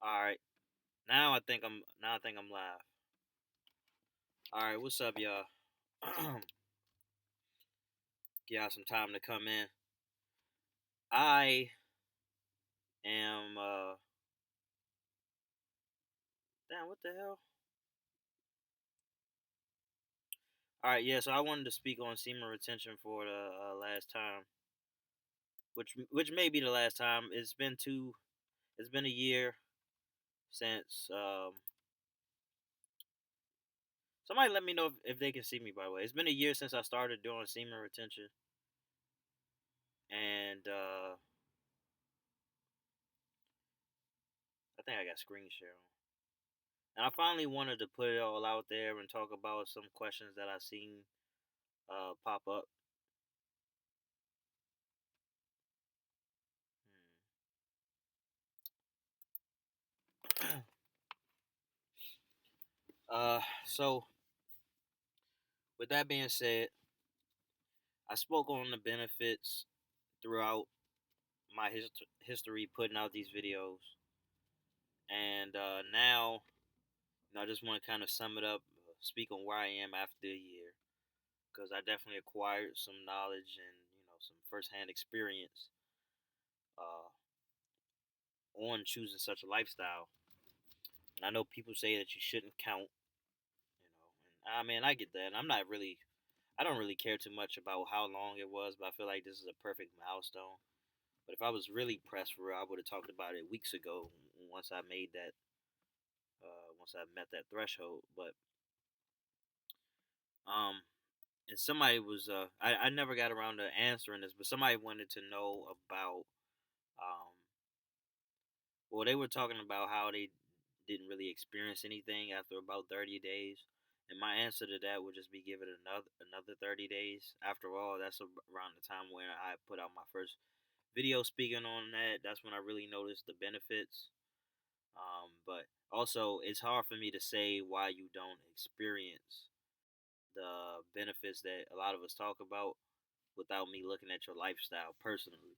All right. Now I think I'm live. All right, what's up, y'all? Give y'all some time to come in. I am damn, what the hell? All right, yeah, so I wanted to speak on semen retention for the last time, which may be the last time. It's been a year since somebody let me know if they can see me, by the way. It's been a year since I started doing semen retention, and I think I got screen share on. And I finally wanted to put it all out there and talk about some questions that I've seen pop up. So with that being said, I spoke on the benefits throughout my history putting out these videos, and now I just want to kind of sum it up, speak on where I am after a year, because I definitely acquired some knowledge and some firsthand experience uh, on choosing such a lifestyle. And I know people say that you shouldn't count, and I mean I get that. And I don't really care too much about how long it was, but I feel like this is a perfect milestone. But if I was really pressed for real, I would have talked about it weeks ago. Once I made that, once I met that threshold. But um, and somebody was I never got around to answering this, but somebody wanted to know about um, well, they were talking about how they didn't really experience anything after about 30 days. And my answer to that would just be give it another 30 days. After all, that's around the time when I put out my first video speaking on that. That's when I really noticed the benefits. But also, it's hard for me to say why you don't experience the benefits that a lot of us talk about without me looking at your lifestyle personally.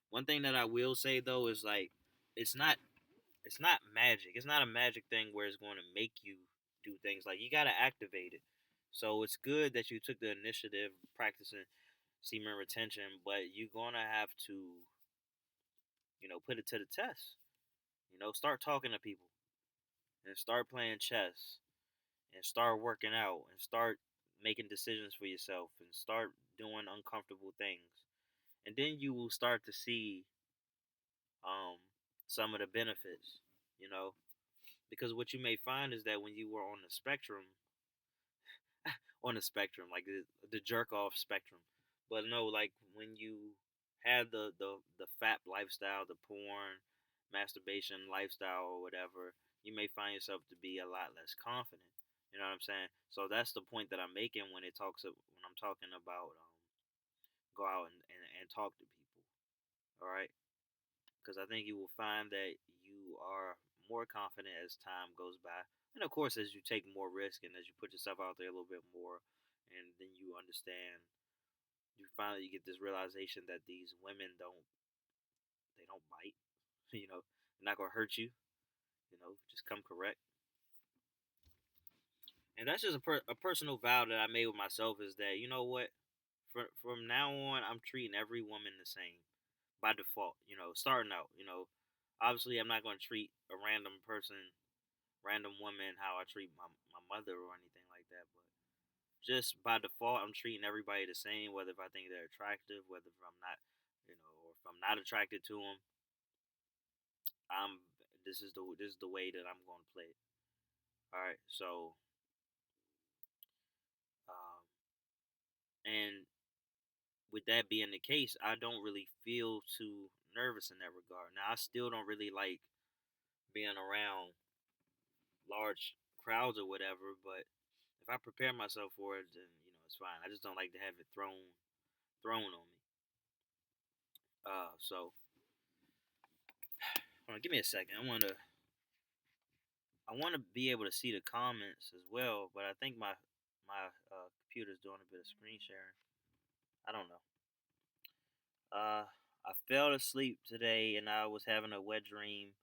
One thing that I will say though is like it's not it's not magic. It's not a magic thing where it's going to make you do things. Like you got to activate it. So it's good that you took the initiative practicing semen retention, but you're gonna have to put it to the test. Start talking to people and start playing chess and start working out and start making decisions for yourself and start doing uncomfortable things. And then you will start to see um, some of the benefits, you know, because what you may find is that when you were like the jerk off spectrum, but no, like when you had the fat lifestyle, the porn, masturbation lifestyle or whatever, you may find yourself to be a lot less confident. You know what I'm saying? So that's the point that I'm making when I'm talking about go out and talk to people. All right, because I think you will find that you are more confident as time goes by, and of course as you take more risk and as you put yourself out there a little bit more, and then you understand. You finally get this realization that these women don't bite. They're not gonna hurt you. Just come correct. And that's just a personal vow that I made with myself is that what, from now on I'm treating every woman the same by default. Starting out. Obviously I'm not gonna treat a random person, random woman how I treat my mother or anything like that. But just by default, I'm treating everybody the same, whether if I think they're attractive, whether if I'm not, or if I'm not attracted to them. I'm this is the way that I'm going to play it. All right, so um, and with that being the case, I don't really feel too nervous in that regard. Now, I still don't really like being around large crowds or whatever, but if I prepare myself for it, then it's fine. I just don't like to have it thrown on me. So hold on, give me a second. I want to be able to see the comments as well, but I think my computer's doing a bit of screen sharing. I don't know. Uh, I fell asleep today and I was having a wet dream,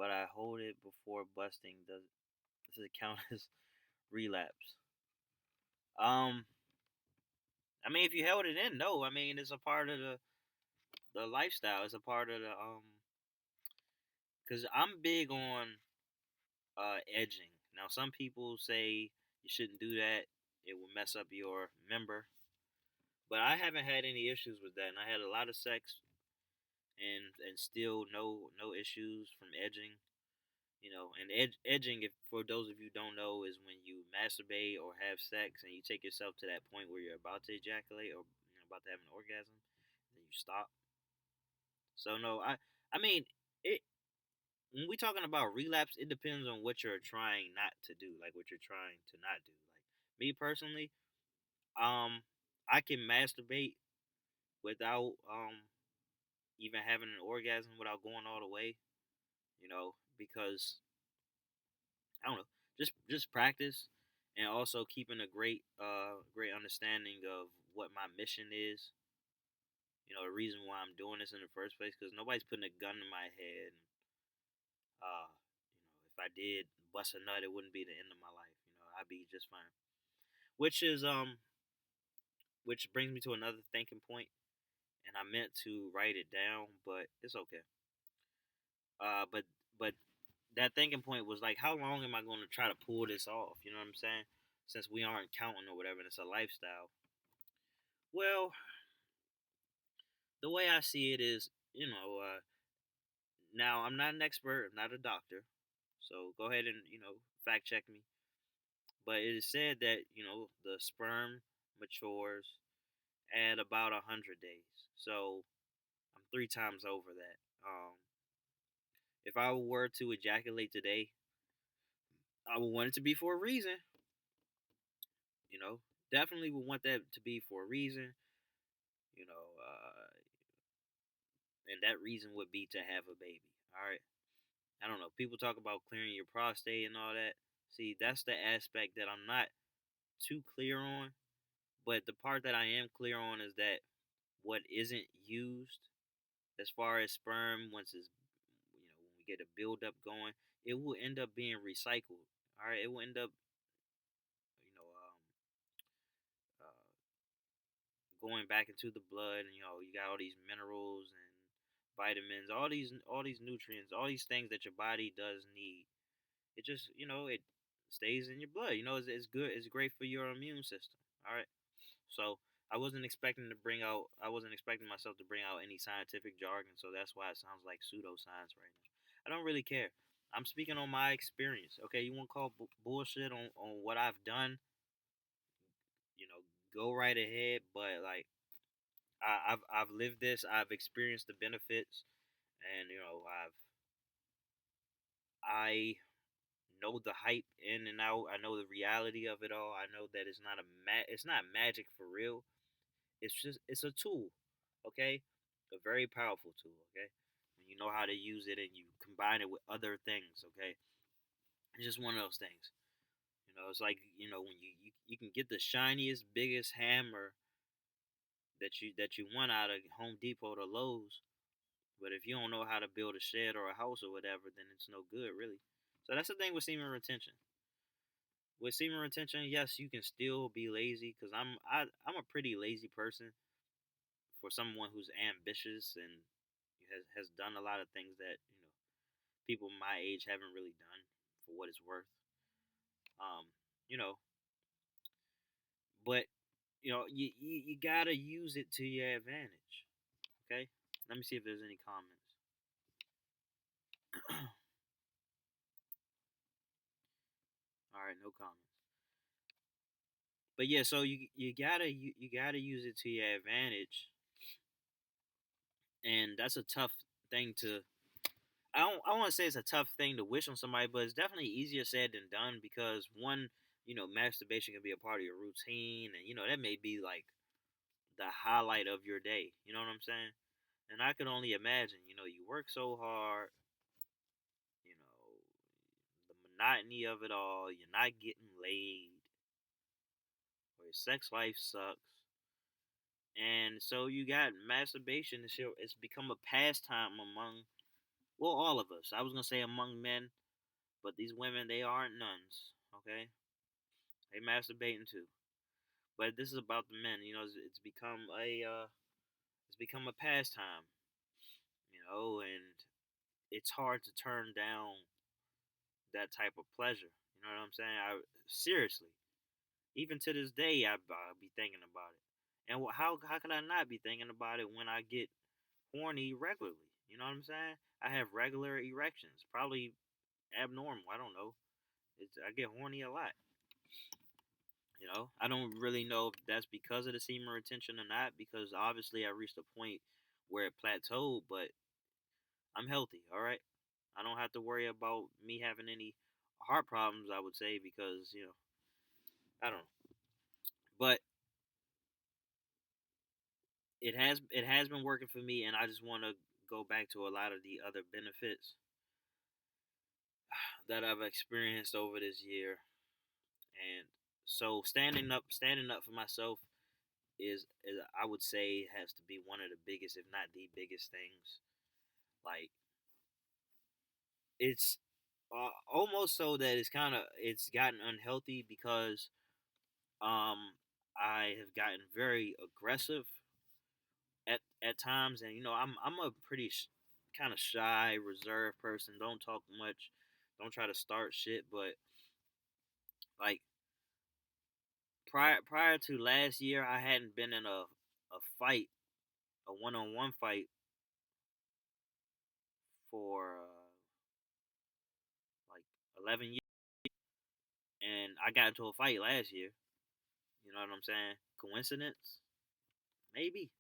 but I hold it before busting. Does it count as relapse? Um, I mean, if you held it in, no. I mean, it's a part of the lifestyle. It's a part of the because I'm big on edging. Now, some people say you shouldn't do that. It will mess up your member. But I haven't had any issues with that, and I had a lot of sex and still no issues from edging. You know, and edging, if for those of you who don't know, is when you masturbate or have sex and you take yourself to that point where you're about to ejaculate or about to have an orgasm, then you stop. So no, I mean it. When we talking about relapse, it depends on what you're trying not to do, like what you're trying to not do. Like me personally, um, I can masturbate without even having an orgasm without going all the way, because I don't know, just practice and also keeping a great understanding of what my mission is. The reason why I'm doing this in the first place, because nobody's putting a gun in my head. If I did bust a nut, it wouldn't be the end of my life. I'd be just fine. Which brings me to another thinking point, and I meant to write it down, but it's okay. But that thinking point was like, how long am I going to try to pull this off? You know what I'm saying? Since we aren't counting or whatever, and it's a lifestyle. Well, the way I see it is, now I'm not an expert, I'm not a doctor, so go ahead and fact check me. But it is said that the sperm matures at about 100 days, so I'm 3 times over that. If I were to ejaculate today, I would want it to be for a reason. You know, definitely would want that to be for a reason. You know, and that reason would be to have a baby. All right. I don't know. People talk about clearing your prostate and all that. See, that's the aspect that I'm not too clear on. But the part that I am clear on is that what isn't used, as far as sperm, once it's when we get a buildup going, it will end up being recycled. All right, it will end up you know uh, going back into the blood, and you got all these minerals and vitamins, all these nutrients, all these things that your body does need. It just it stays in your blood. It's good. It's great for your immune system. All right. So I wasn't expecting myself to bring out any scientific jargon. So that's why it sounds like pseudoscience right now. I don't really care. I'm speaking on my experience. Okay, you want to call bullshit on what I've done? Go right ahead. But like I've lived this. I've experienced the benefits, and I know the hype in and out. I know the reality of it all. I know that it's not magic for real. It's a tool, okay? A very powerful tool, okay? When you know how to use it and you combine it with other things, okay? It's just one of those things. It's like, when you can get the shiniest, biggest hammer that you want out of Home Depot or Lowe's, but if you don't know how to build a shed or a house or whatever, then it's no good, really. So that's the thing with semen retention. With semen retention, yes, you can still be lazy, because I'm a pretty lazy person for someone who's ambitious and has done a lot of things that people my age haven't really done, for what it's worth. Um, you know, but you gotta use it to your advantage. Okay, let me see if there's any comments. All right, no comments. But yeah, so you gotta use it to your advantage, and that's a tough thing to. I don't want to say it's a tough thing to wish on somebody, but it's definitely easier said than done, because one, masturbation can be a part of your routine, and that may be like the highlight of your day. You know what I'm saying? And I can only imagine. You work so hard. You know the monotony of it all. You're not getting laid, or your sex life sucks, and so you got masturbation. It's become a pastime among Well, all of us. I was gonna say among men, but these women, they aren't nuns. Okay, they masturbating too. But this is about the men. It's become a pastime. And it's hard to turn down that type of pleasure. You know what I'm saying? I seriously, even to this day, I be thinking about it. And how could I not be thinking about it when I get horny regularly? You know what I'm saying? I have regular erections, probably abnormal. I don't know. I get horny a lot. I don't really know if that's because of the semen retention or not. Because obviously, I reached a point where it plateaued, but I'm healthy. All right, I don't have to worry about me having any heart problems. I would say because I don't know, but it has been working for me, and I just want to go back to a lot of the other benefits that I've experienced over this year. And so standing up for myself is I would say has to be one of the biggest, if not the biggest things. Like it's almost so that it's gotten unhealthy because um I have gotten very aggressive at times, and I'm a pretty kind of shy, reserved person. Don't talk much, don't try to start shit. But like prior to last year, I hadn't been in a fight, a one on one fight for like 11 years, and I got into a fight last year. You know what I'm saying? Coincidence? Maybe,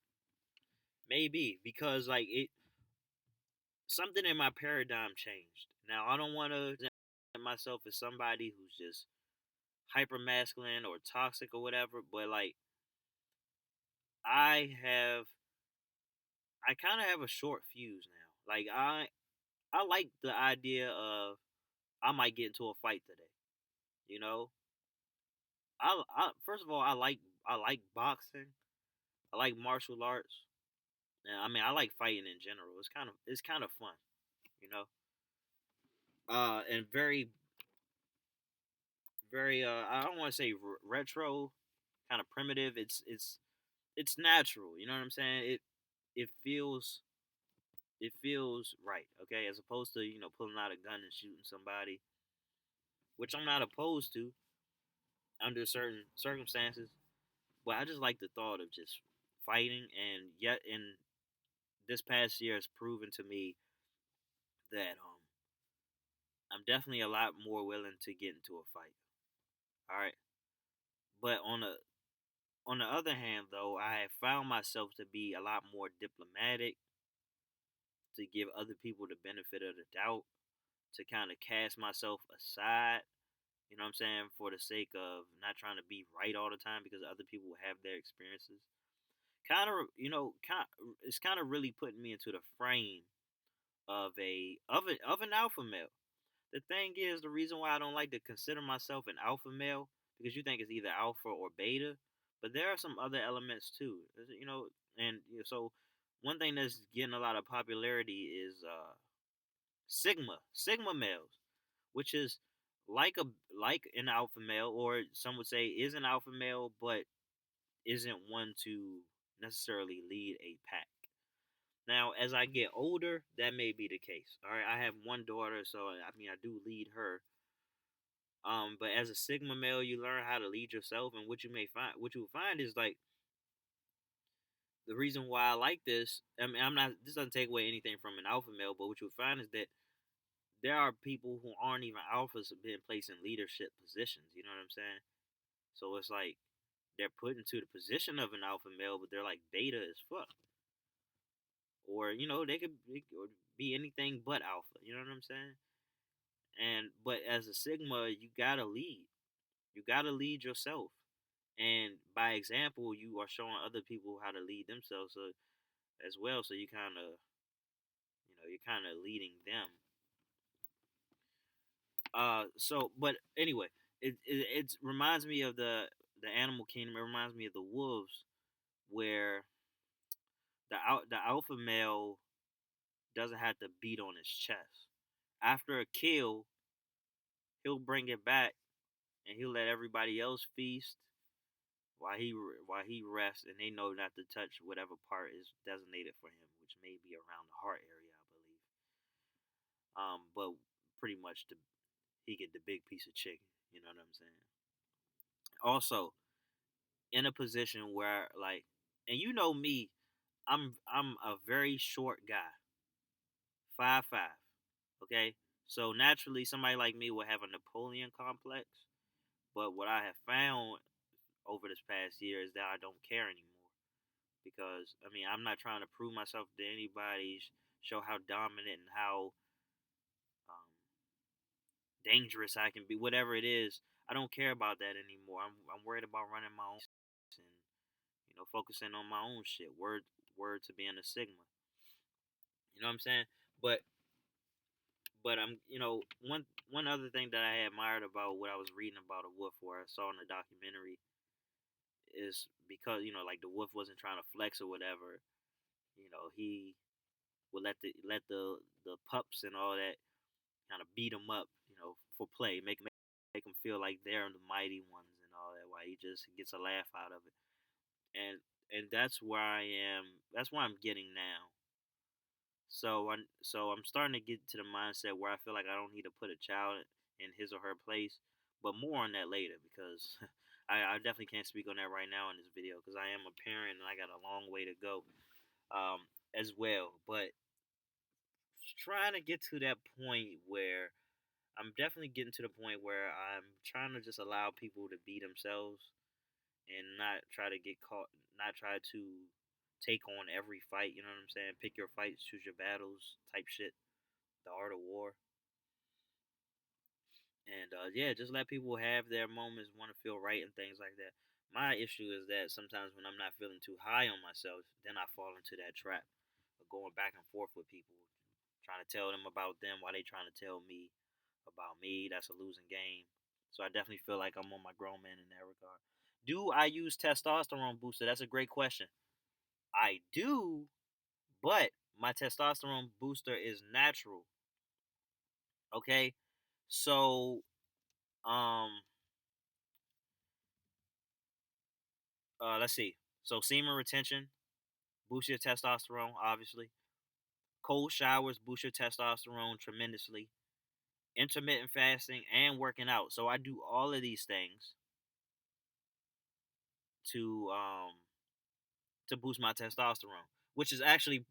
maybe because like it something in my paradigm changed. Now I don't want to present myself as somebody who's just hyper masculine or toxic or whatever, but like I have I kind of have a short fuse now. Like I like the idea of I might get into a fight today. You know, I first of all I like boxing. I like martial arts. And I mean I like fighting in general. It's kind of fun. You know, and very I don't want to say retro, kind of primitive. It's natural. You know what I'm saying? It feels right. Okay, as opposed to pulling out a gun and shooting somebody, which I'm not opposed to under certain circumstances. But I just like the thought of just fighting, and yet in this past year has proven to me that I'm definitely a lot more willing to get into a fight. All right, but on the other hand, though, I have found myself to be a lot more diplomatic, to give other people the benefit of the doubt, to kind of cast myself aside. You know what I'm saying? For the sake of not trying to be right all the time because other people have their experiences. It's kind of really putting me into the frame of an alpha male. The thing is, the reason why I don't like to consider myself an alpha male, because you think it's either alpha or beta, but there are some other elements too. So one thing that's getting a lot of popularity is sigma males, which is like a like an alpha male, or some would say is an alpha male, but isn't one to necessarily lead a pack. Now, as I get older, that may be the case. All right, I have one daughter, so I mean, I do lead her. But as a sigma male, you learn how to lead yourself, and what you will find is like the reason why I like this. I mean, I'm not. This doesn't take away anything from an alpha male, but what you'll find is that there are people who aren't even alphas being placed in leadership positions. You know what I'm saying? So it's like they're put into the position of an alpha male, but they're like beta as fuck, or they could be anything but alpha. You know what I'm saying? And but as a sigma, you gotta lead. You gotta lead yourself, and by example, you are showing other people how to lead themselves as well. So you're kind of leading them. But anyway, it reminds me of the animal kingdom. It reminds me of the wolves, where the alpha male doesn't have to beat on his chest. After a kill, he'll bring it back and he'll let everybody else feast while he rests, and they know not to touch whatever part is designated for him, which may be around the heart area, I believe. But pretty much he get the big piece of chicken. You know what I'm saying? Also, in a position where like, and you know me, I'm a very short guy, 5'5". Okay, so naturally somebody like me will have a Napoleon complex. But what I have found over this past year is that I don't care anymore because I mean I'm not trying to prove myself to anybody, show how dominant and how um, dangerous I can be, whatever it is. I don't care about that anymore. I'm worried about running my own and focusing on my own shit. Word to being a Sigma. You know what I'm saying? But I'm one other thing that I admired about what I was reading about a wolf or I saw in the documentary is because like the wolf wasn't trying to flex or whatever. He would let the pups and all that kind of beat him up, for play, make him feel like they're the mighty ones and all that. While he just gets a laugh out of it, and that's where I am. That's where I'm getting now. So I'm starting to get to the mindset where I feel like I don't need to put a child in his or her place, but more on that later because I definitely can't speak on that right now in this video because I am a parent and I got a long way to go as well. But trying to get to that point where I'm definitely getting to the point where I'm trying to just allow people to be themselves and not try to get caught, not try to take on every fight. You know what I'm saying? Pick your fights, choose your battles, type shit. The art of war, and yeah, just let people have their moments, want to feel right and things like that. My issue is that sometimes when I'm not feeling too high on myself, then I fall into that trap of going back and forth with people, trying to tell them about them while they trying to tell me about me. That's a losing game. So I definitely feel like I'm on my grown man in that regard. Do I use testosterone booster? That's a great question. I do, but my testosterone booster is natural. Okay, so um, let's see. So semen retention boosts your testosterone, obviously. Cold showers boost your testosterone tremendously. Intermittent fasting and working out. So I do all of these things to boost my testosterone, which is actually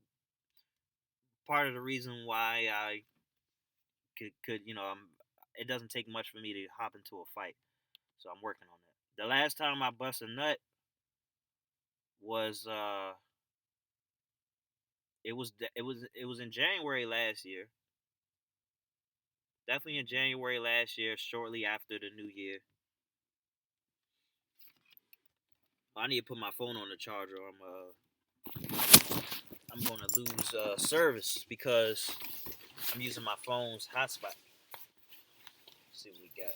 part of the reason why I could it doesn't take much for me to hop into a fight. So I'm working on that. The last time I bust a nut was it was in January last year. Definitely in January last year, shortly after the new year. I need to put my phone on the charger. I'm gonna lose service because I'm using my phone's hotspot. Let's see what we got.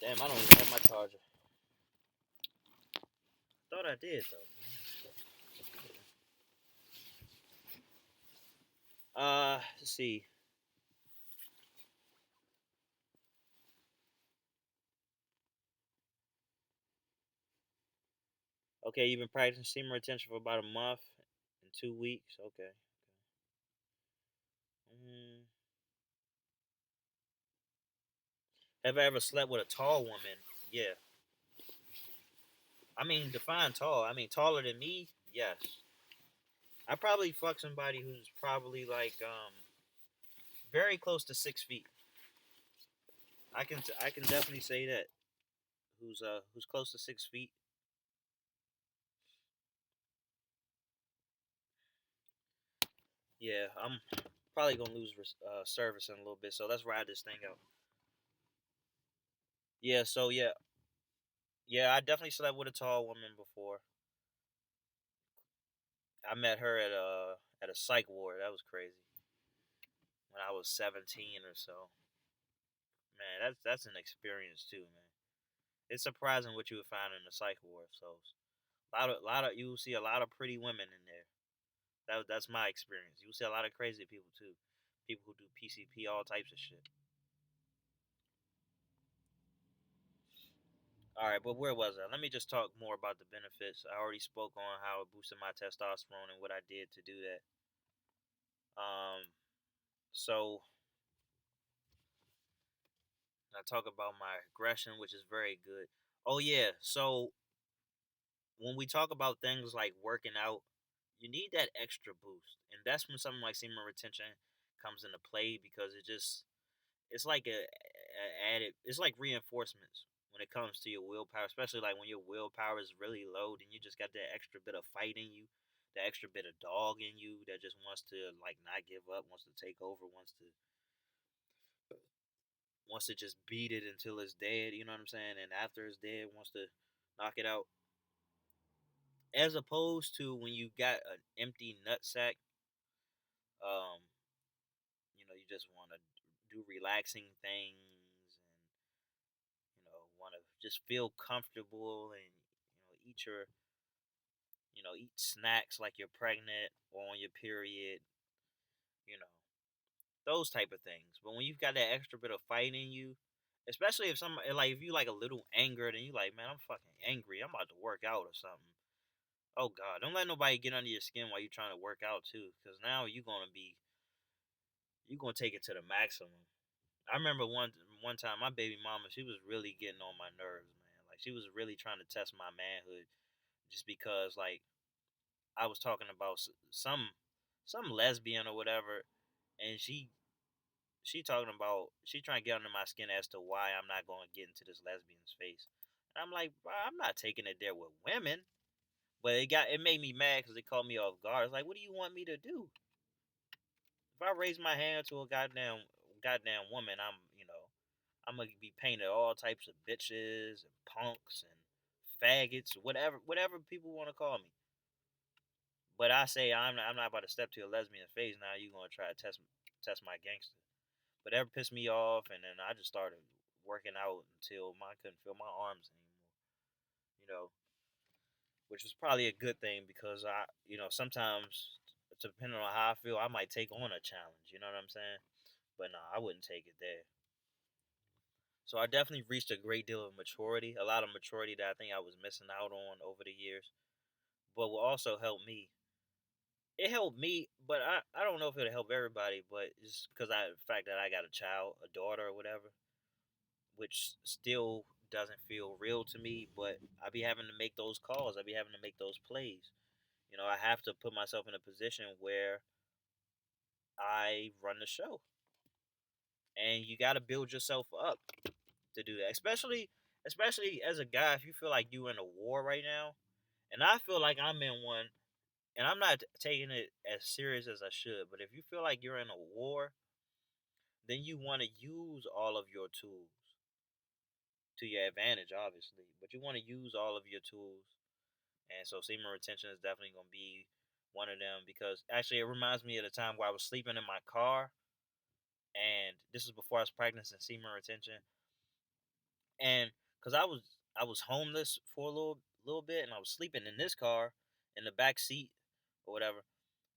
Damn, I don't even have my charger. Thought I did though. Let's see. Okay, you've been practicing semen retention for about a month and 2 weeks. Okay. Mm. Have I ever slept with a tall woman? Yeah. I mean, define tall. I mean, taller than me? Yes. I probably fuck somebody who's probably like very close to 6 feet. I can definitely say that. Who's close to 6 feet? Yeah, I'm probably gonna lose service in a little bit. So let's ride this thing out. Yeah. So yeah, yeah. I definitely slept with a tall woman before. I met her at a psych ward. That was crazy. When I was 17 or so. Man, that's an experience too, man. It's surprising what you would find in the psych ward. So a lot of you will see a lot of pretty women in there. That's my experience. You see a lot of crazy people too. People who do PCP, all types of shit. All right, but where was I? Let me just talk more about the benefits. I already spoke on how it boosted my testosterone and what I did to do that. So I talk about my aggression, which is very good. Oh yeah, so when we talk about things like working out, you need that extra boost, and that's when something like semen retention comes into play because it's like a added, it's like reinforcements when it comes to your willpower, especially like when your willpower is really low, then you just got that extra bit of fight in you, that extra bit of dog in you that just wants to like not give up, wants to take over, wants to just beat it until it's dead. You know what I'm saying? And after it's dead, wants to knock it out. As opposed to when you got an empty nutsack, um, you just want to do relaxing things and want to just feel comfortable and eat eat snacks like you're pregnant or on your period, you know, those type of things. But when you've got that extra bit of fight in you, especially if some like if you like a little angered and you like, man, I'm fucking angry, I'm about to work out or something. Oh God, don't let nobody get under your skin while you're trying to work out too, because now you're gonna take it to the maximum. I remember one time my baby mama, she was really getting on my nerves, man. Like she was really trying to test my manhood, just because like I was talking about some lesbian or whatever, and she talking about she trying to get under my skin as to why I'm not going to get into this lesbian's face. And I'm like, bro, I'm not taking it there with women. But it made me mad because they called me off guard. It's like, what do you want me to do? If I raise my hand to a goddamn woman, I'm gonna be painted all types of bitches and punks and faggots, whatever people want to call me. But I say I'm not about to step to a lesbian face. Now you gonna try to test my gangster. But that pissed me off, and then I just started working out until I couldn't feel my arms anymore. You know, which was probably a good thing because sometimes depending on how I feel, I might take on a challenge. You know what I'm saying? But no, I wouldn't take it there. So I definitely reached a great deal of maturity, a lot of maturity that I think I was missing out on over the years. But what also helped me, it helped me, but I don't know if it'll help everybody, but it's because the fact that I got a child, a daughter or whatever, which still doesn't feel real to me, but I be having to make those calls. I be having to make those plays. I have to put myself in a position where I run the show. And you got to build yourself up to do that. Especially as a guy, if you feel like you in a war right now, and I feel like I'm in one, and I'm not taking it as serious as I should, but if you feel like you're in a war, then you want to use all of your tools to your advantage, obviously. But you want to use all of your tools. And so semen retention is definitely going to be one of them because actually it reminds me of the time where I was sleeping in my car, and this is before I was practicing semen retention, and because I was homeless for a little bit, and I was sleeping in this car in the back seat or whatever,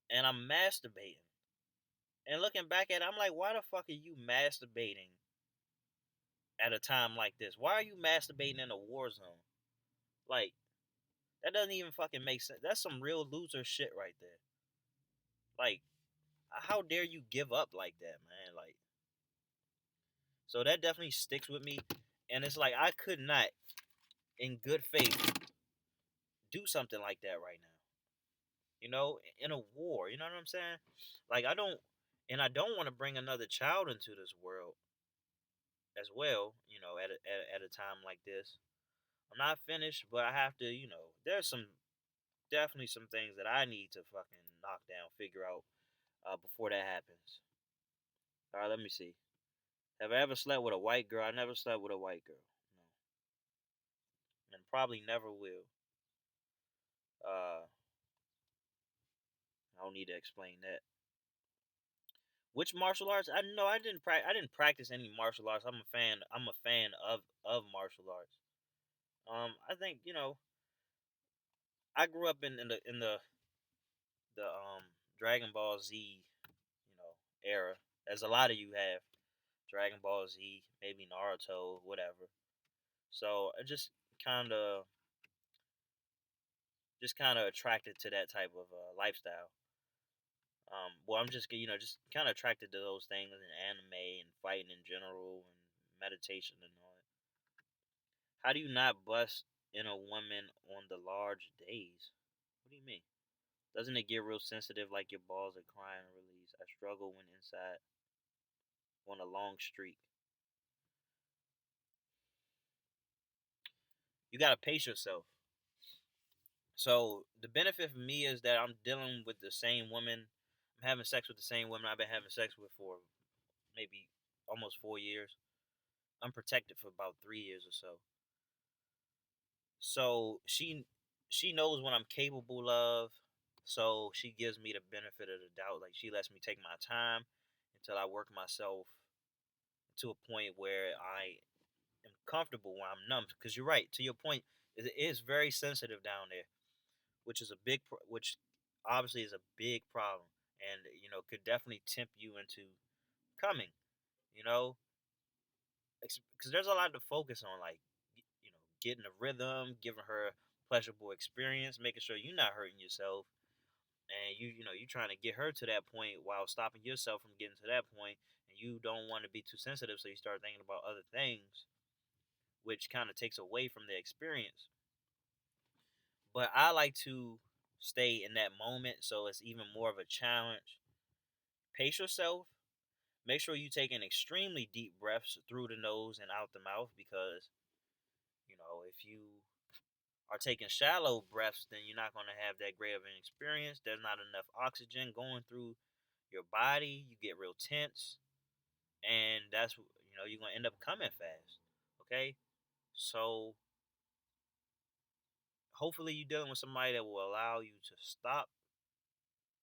and I'm masturbating. And looking back at it, I'm like, why the fuck are you masturbating at a time like this? Why are you masturbating in a war zone? Like, that doesn't even fucking make sense. That's some real loser shit right there. Like, how dare you give up like that, man? Like, so that definitely sticks with me. And it's like, I could not, in good faith, do something like that right now. In a war. You know what I'm saying? Like, I don't want to bring another child into this world as well. At a time like this, I'm not finished, but I have to. There's definitely some things that I need to fucking knock down, figure out before that happens. All right, let me see. Have I ever slept with a white girl? I never slept with a white girl. No, and probably never will. I don't need to explain that. Which martial arts? I know I didn't practice any martial arts. I'm a fan of martial arts. I think I grew up in the Dragon Ball Z, era, as a lot of you have Dragon Ball Z, maybe Naruto, whatever. So I just kind of attracted to that type of lifestyle. Well, I'm just kind of attracted to those things in anime and fighting in general and meditation and all that. How do you not bust in a woman on the large days? What do you mean? Doesn't it get real sensitive like your balls are crying and release? I struggle when inside on a long streak. You gotta pace yourself. So the benefit for me is that I'm dealing with the same woman. I'm having sex with the same woman I've been having sex with for maybe almost 4 years. I'm protected for about 3 years or so. So she knows what I'm capable of. So she gives me the benefit of the doubt. Like she lets me take my time until I work myself to a point where I am comfortable, where I'm numb. Because you're right. To your point, it is very sensitive down there, which is which obviously is a big problem, and could definitely tempt you into coming. You know, because there's a lot to focus on, like getting a rhythm, giving her a pleasurable experience, making sure you're not hurting yourself, and you trying to get her to that point while stopping yourself from getting to that point, and you don't want to be too sensitive, so you start thinking about other things, which kind of takes away from the experience. But I like to stay in that moment, so it's even more of a challenge. Pace yourself. Make sure you take in extremely deep breaths through the nose and out the mouth, because if you are taking shallow breaths, then you're not going to have that great of an experience. There's not enough oxygen going through your body. You get real tense, and that's you're going to end up coming fast. Okay, so hopefully you're dealing with somebody that will allow you to stop,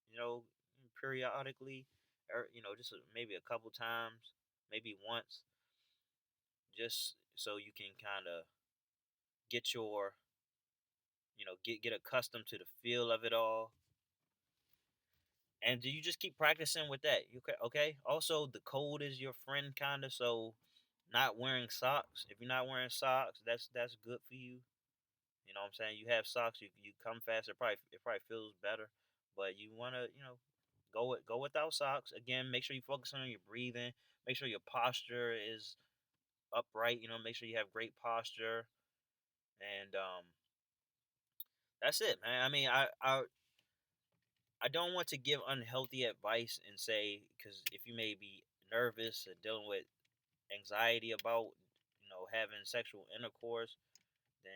you know, periodically, or just maybe a couple times, maybe once, just so you can kind of get your, get accustomed to the feel of it all. And do you just keep practicing with that? You okay? Okay. Also, the cold is your friend, kinda. So, not wearing socks. If you're not wearing socks, that's good for you. You know what I'm saying? You have socks, you come faster. It probably feels better, but you wanna go without socks. Again, make sure you focus on your breathing. Make sure your posture is upright. Make sure you have great posture, and that's it, man. I mean, I don't want to give unhealthy advice and say, because if you may be nervous or dealing with anxiety about having sexual intercourse, then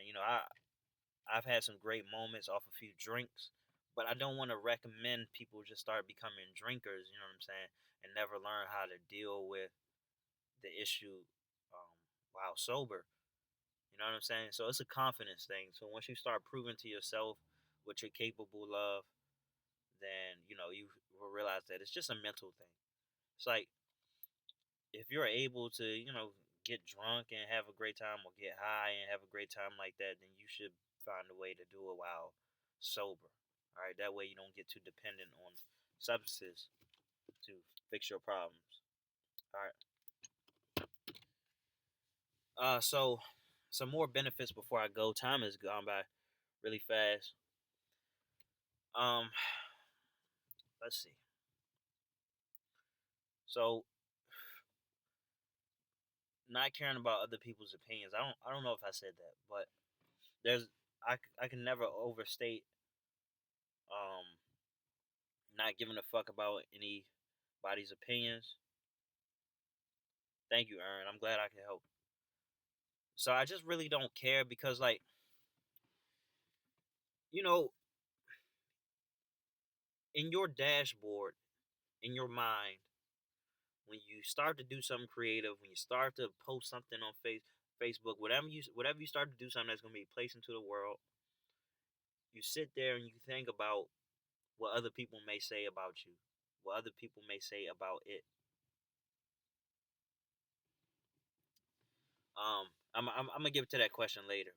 I've had some great moments off a few drinks, but I don't want to recommend people just start becoming drinkers. You know what I'm saying? And never learn how to deal with the issue um, while sober. You know what I'm saying? So it's a confidence thing. So once you start proving to yourself what you're capable of, then you will realize that it's just a mental thing. It's like if you're able to get drunk and have a great time, or get high and have a great time like that, then you should find a way to do it while sober. All right, that way you don't get too dependent on substances to fix your problems. All right. So some more benefits before I go. Time has gone by really fast. Um, let's see. So not caring about other people's opinions. I don't know if I said that, but there's I can never overstate um not giving a fuck about anybody's opinions. Thank you, Aaron. I'm glad I can help. So I just really don't care, because like you know in your dashboard, in your mind, when you start to do something creative, when you start to post something on Facebook, whatever you start to do something that's gonna be placed into the world, you sit there and you think about what other people may say about you, what other people may say about it. I'm gonna give it to that question later.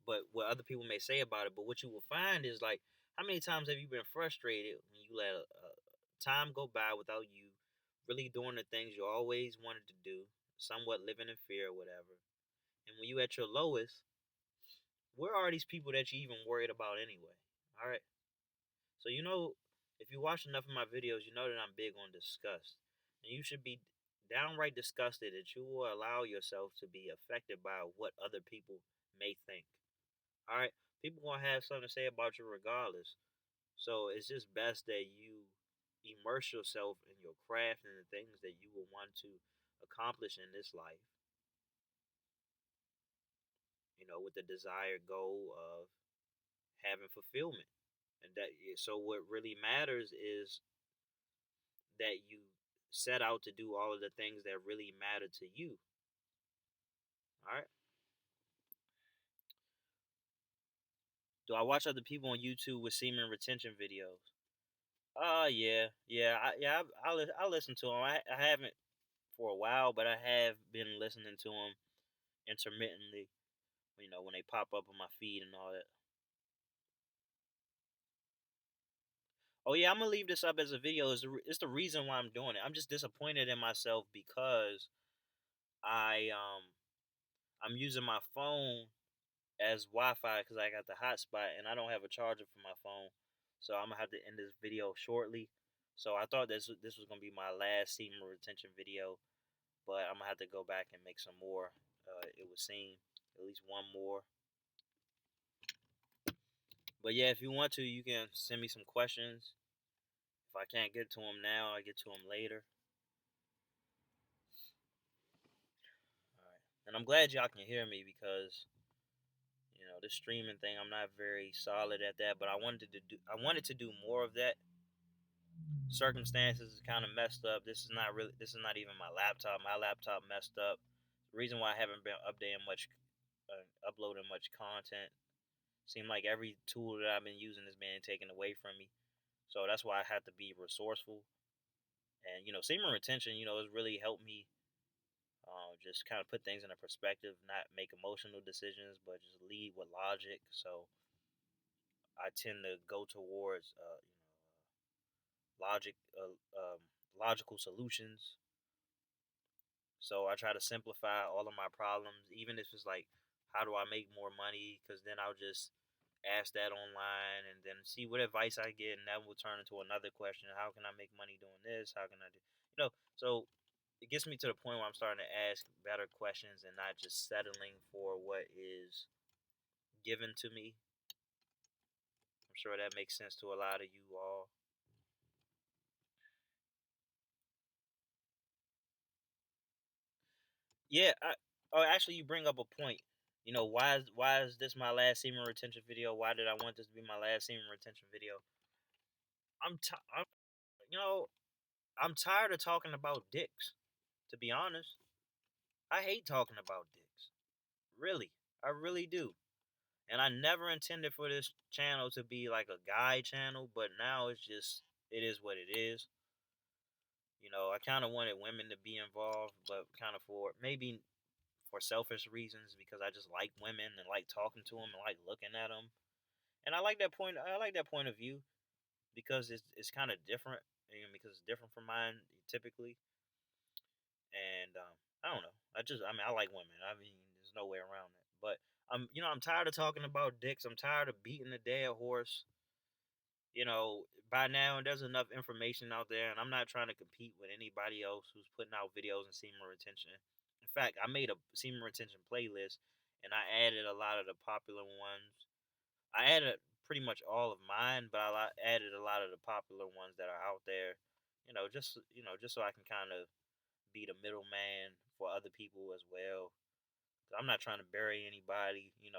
But what other people may say about it, but what you will find is like How many times have you been frustrated when you let time go by without you really doing the things you always wanted to do, somewhat living in fear or whatever? And when you at your lowest, where are these people that you even worried about anyway? All right. So if you watch enough of my videos, you know that I'm big on disgust, and you should be downright disgusted that you will allow yourself to be affected by what other people may think. All right, people gonna have something to say about you regardless. So it's just best that you immerse yourself in your craft and the things that you will want to accomplish in this life. With the desired goal of having fulfillment, and so what really matters is that you set out to do all of the things that really matter to you. All right. Do I watch other people on YouTube with semen retention videos? Yeah, yeah, I listen to them. I haven't for a while, but I have been listening to them intermittently. When they pop up on my feed and all that. Oh yeah, I'm gonna leave this up as a video. It's the reason why I'm doing it. I'm just disappointed in myself because I'm using my phone as Wi-Fi because I got the hotspot and I don't have a charger for my phone, so I'm gonna have to end this video shortly. So I thought this was gonna be my last semen retention video, but I'm gonna have to go back and make some more. It would seem at least one more. But yeah, if you want to, you can send me some questions. If I can't get to them now, I get to them later. All right, and I'm glad y'all can hear me because this streaming thing, I'm not very solid at that, but I wanted to do more of that. Circumstances is kind of messed up. This is not even my laptop. My laptop messed up. The reason why I haven't been uploading much content. Seemed like every tool that I've been using is being taken away from me. So that's why I have to be resourceful. And semen retention, has really helped me just kind of put things in a perspective, not make emotional decisions, but just lead with logic. So I tend to go towards logic, logical solutions. So I try to simplify all of my problems, even if it's like, how do I make more money? Because then I'll just ask that online and then see what advice I get, and that will turn into another question: how can I make money doing this? How can I do, So it gets me to the point where I'm starting to ask better questions and not just settling for what is given to me. I'm sure that makes sense to a lot of you all. Yeah. Oh, actually, you bring up a point. Why is this my last semen retention video? Why did I want this to be my last semen retention video? I'm t- I'm you know I'm tired of talking about dicks. To be honest, I hate talking about dicks. Really, I really do. And I never intended for this channel to be like a guy channel, but now it is what it is. I kind of wanted women to be involved, but kind of for maybe for selfish reasons because I just like women and like talking to them and like looking at them. And I like that point. I like that point of view because it's kind of different, because it's different from mine typically. And I don't know. I like women. I mean, there's no way around that. But I'm tired of talking about dicks. I'm tired of beating the dead horse. By now there's enough information out there, and I'm not trying to compete with anybody else who's putting out videos on semen retention. In fact, I made a semen retention playlist, and I added a lot of the popular ones. I added pretty much all of mine, but added a lot of the popular ones that are out there. Just so I can kind of be the middleman for other people as well. 'Cause I'm not trying to bury anybody. You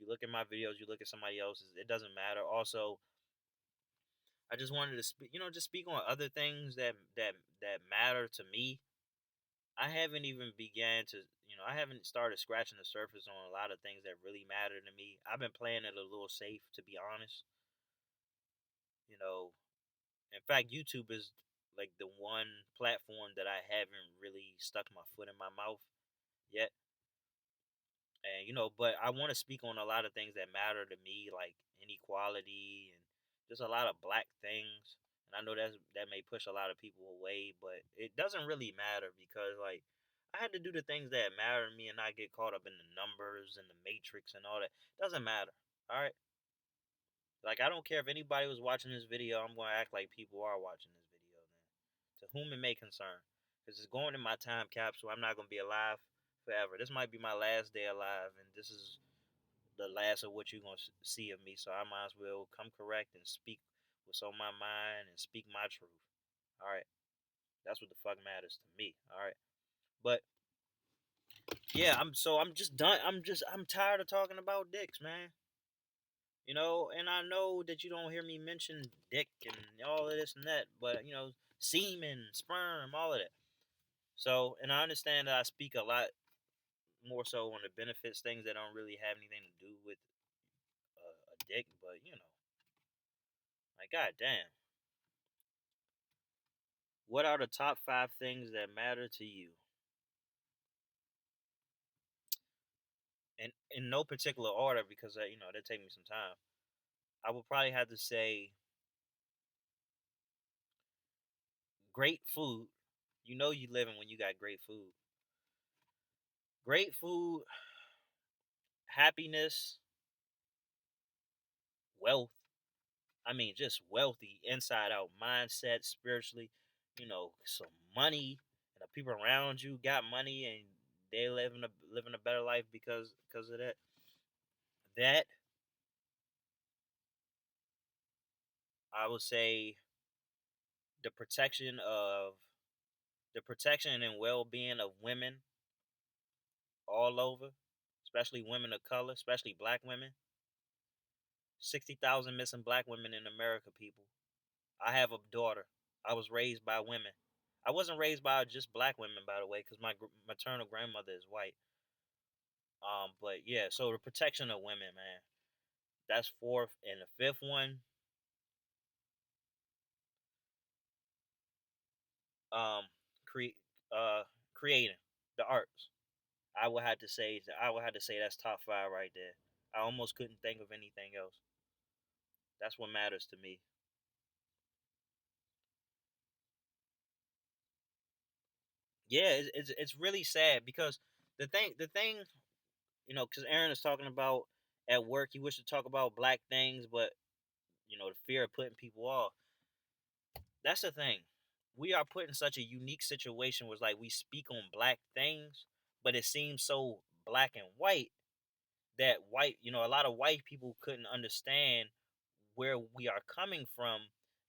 look at my videos, you look at somebody else's. It doesn't matter. Also, I just wanted to just speak on other things that matter to me. I haven't even began to, I haven't started scratching the surface on a lot of things that really matter to me. I've been playing it a little safe, to be honest. You know, in fact, YouTube is like the one platform that I haven't really stuck my foot in my mouth yet. And but I want to speak on a lot of things that matter to me, like inequality and just a lot of black things. And I know that may push a lot of people away, but it doesn't really matter because like I had to do the things that matter to me and not get caught up in the numbers and the matrix and all that. Doesn't matter. All right. Like I don't care if anybody was watching this video. I'm gonna act like people are watching this video. Then, to whom it may concern, because it's going in my time capsule. I'm not gonna be alive forever. This might be my last day alive, and this is the last of what you're gonna see of me. So I might as well come correct and speak what's on my mind and speak my truth. All right, that's what the fuck matters to me. All right, but yeah, I'm just done. I'm tired of talking about dicks, man. You know, and I know that you don't hear me mention dick and all of this and that, but you know, semen, sperm, all of that. So, and I understand that I speak a lot more so on the benefits, things that don't really have anything to do with a dick, but you know, like goddamn, what are the top 5 things that matter to you? And in no particular order, because you know that take me some time. I would probably have to say great food. You know you living when you got great food. Great food, happiness, wealth. I mean, just wealthy, inside out mindset, spiritually. You know, some money, and the people around you got money, and they living a better life because of that. That I would say the protection of the protection and well being of women all over, especially women of color, especially black women. 60,000 missing black women in America, people. I have a daughter. I was raised by women. I wasn't raised by just black women, by the way, because my maternal grandmother is white. But yeah, so the protection of women, man, that's fourth, and the fifth one, um, cre- creating the arts. I would have to say that's top 5 right there. I almost couldn't think of anything else. That's what matters to me. Yeah, it's really sad because the thing, you know, because Aaron is talking about at work, he wished to talk about black things, but you know, the fear of putting people off. That's the thing. We are put in such a unique situation where like we speak on black things, but it seems so black and white that you know, a lot of white people couldn't understand where we are coming from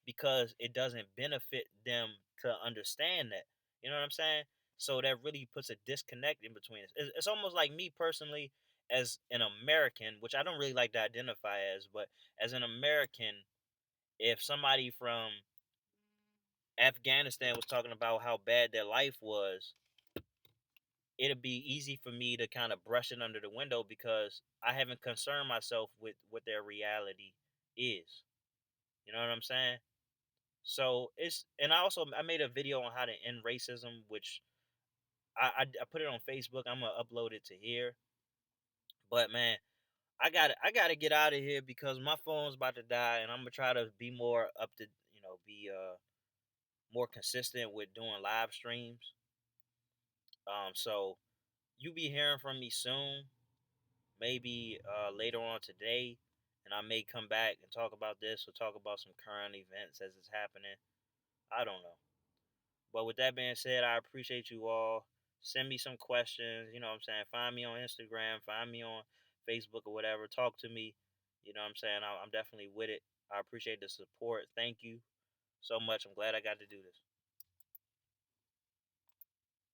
because it doesn't benefit them to understand that. You know what I'm saying? So that really puts a disconnect in between us. It's almost like me personally, as an American, which I don't really like to identify as, but as an American, if somebody from Afghanistan was talking about how bad their life was, it'd be easy for me to kind of brush it under the window because I haven't concerned myself with what their reality is. You know what I'm saying? So it's, and I made a video on how to end racism, which I put it on Facebook. I'm gonna upload it to here. But man, I gotta get out of here because my phone's about to die, and I'm gonna try to be more up to, you know, be more consistent with doing live streams. So you be hearing from me soon, maybe later on today, and I may come back and talk about this or talk about some current events as it's happening. I don't know. But with that being said, I appreciate you all. Send me some questions. You know what I'm saying? Find me on Instagram, find me on Facebook or whatever. Talk to me. You know what I'm saying? I'm definitely with it. I appreciate the support. Thank you so much. I'm glad I got to do this.